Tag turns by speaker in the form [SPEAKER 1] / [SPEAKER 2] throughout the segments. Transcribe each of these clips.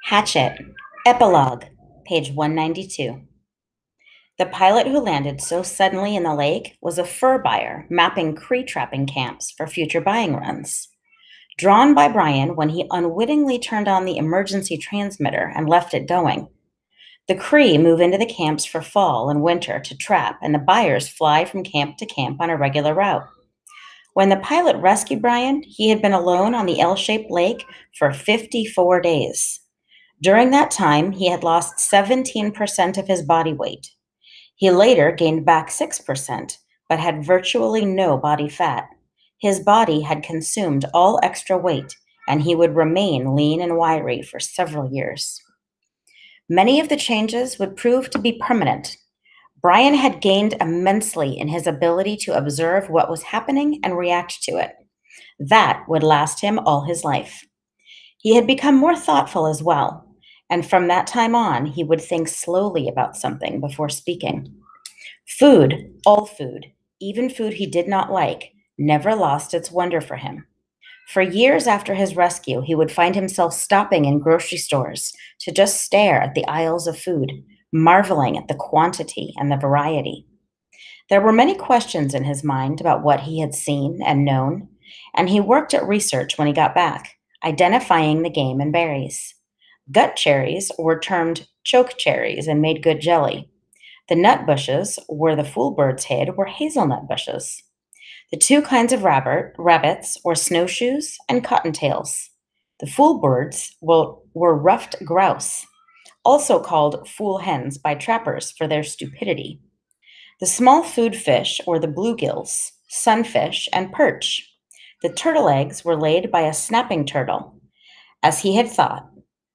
[SPEAKER 1] Hatchet, Epilogue, page 192. The pilot who landed so suddenly in the lake was a fur buyer mapping Cree trapping camps for future buying runs. Drawn by Brian when he unwittingly turned on the emergency transmitter and left it going. The Cree move into the camps for fall and winter to trap, and the buyers fly from camp to camp on a regular route. When the pilot rescued Brian, he had been alone on the L-shaped lake for 54 days. During that time, he had lost 17% of his body weight. He later gained back 6%, but had virtually no body fat. His body had consumed all extra weight, and he would remain lean and wiry for several years. Many of the changes would prove to be permanent. Brian had gained immensely in his ability to observe what was happening and react to it. That would last him all his life. He had become more thoughtful as well, and from that time on, he would think slowly about something before speaking. Food, all food, even food he did not like, never lost its wonder for him. For years after his rescue, he would find himself stopping in grocery stores to just stare at the aisles of food, marveling at the quantity and the variety. There were many questions in his mind about what he had seen and known, and he worked at research when he got back, identifying the game in berries. Gut cherries were termed choke cherries and made good jelly. The nut bushes where the fool birds hid were hazelnut bushes. The two kinds of rabbits were snowshoes and cottontails. The fool birds were ruffed grouse, also called fool hens by trappers for their stupidity. The small food fish were the bluegills, sunfish, and perch. The turtle eggs were laid by a snapping turtle. As he had thought,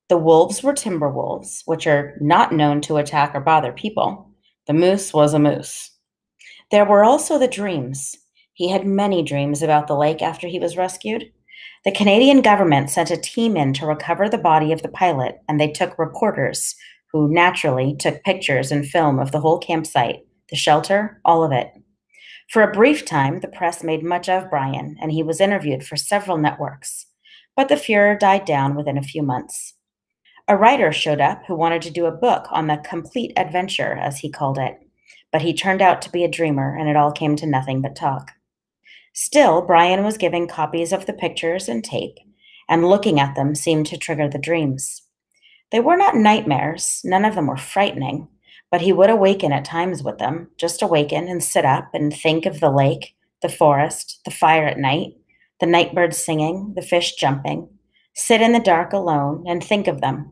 [SPEAKER 1] the wolves were timber wolves, which are not known to attack or bother people. The moose was a moose. There were also the dreams. He had many dreams about the lake after he was rescued. The Canadian government sent a team in to recover the body of the pilot, and they took reporters who naturally took pictures and film of the whole campsite, the shelter, all of it. For a brief time, the press made much of Brian, and he was interviewed for several networks. But the furor died down within a few months. A writer showed up who wanted to do a book on the complete adventure, as he called it, but he turned out to be a dreamer, and it all came to nothing but talk. Still, Brian was giving copies of the pictures and tape, and looking at them seemed to trigger the dreams. They were not nightmares, none of them were frightening, but he would awaken at times with them, just awaken and sit up and think of the lake, the forest, the fire at night, the night birds singing, the fish jumping, sit in the dark alone and think of them.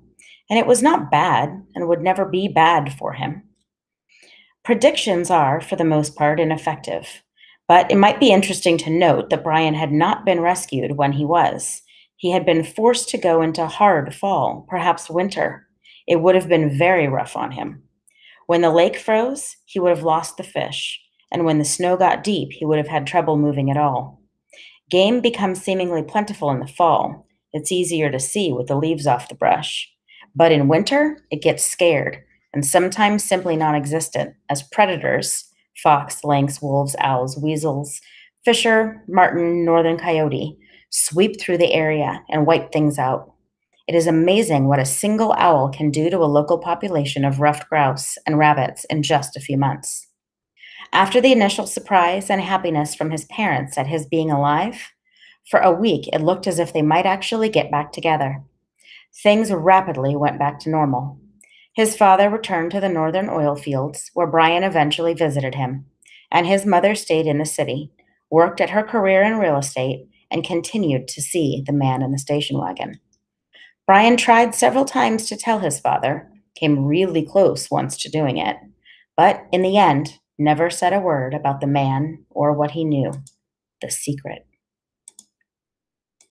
[SPEAKER 1] And it was not bad and would never be bad for him. Predictions are, for the most part, ineffective, but it might be interesting to note that Brian had not been rescued when he was. He had been forced to go into hard fall, perhaps winter. It would have been very rough on him. When the lake froze, he would have lost the fish, and when the snow got deep, he would have had trouble moving at all. Game becomes seemingly plentiful in the fall. It's easier to see with the leaves off the brush. But in winter, it gets scared, and sometimes simply non-existent, as predators, fox, lynx, wolves, owls, weasels, fisher, marten, northern coyote, sweep through the area and wipe things out. It is amazing what a single owl can do to a local population of ruffed grouse and rabbits in just a few months. After the initial surprise and happiness from his parents at his being alive, for a week it looked as if they might actually get back together. Things rapidly went back to normal. His father returned to the northern oil fields, where Brian eventually visited him, and his mother stayed in the city, worked at her career in real estate, and continued to see the man in the station wagon. Brian tried several times to tell his father, came really close once to doing it, but in the end, never said a word about the man or what he knew, the secret.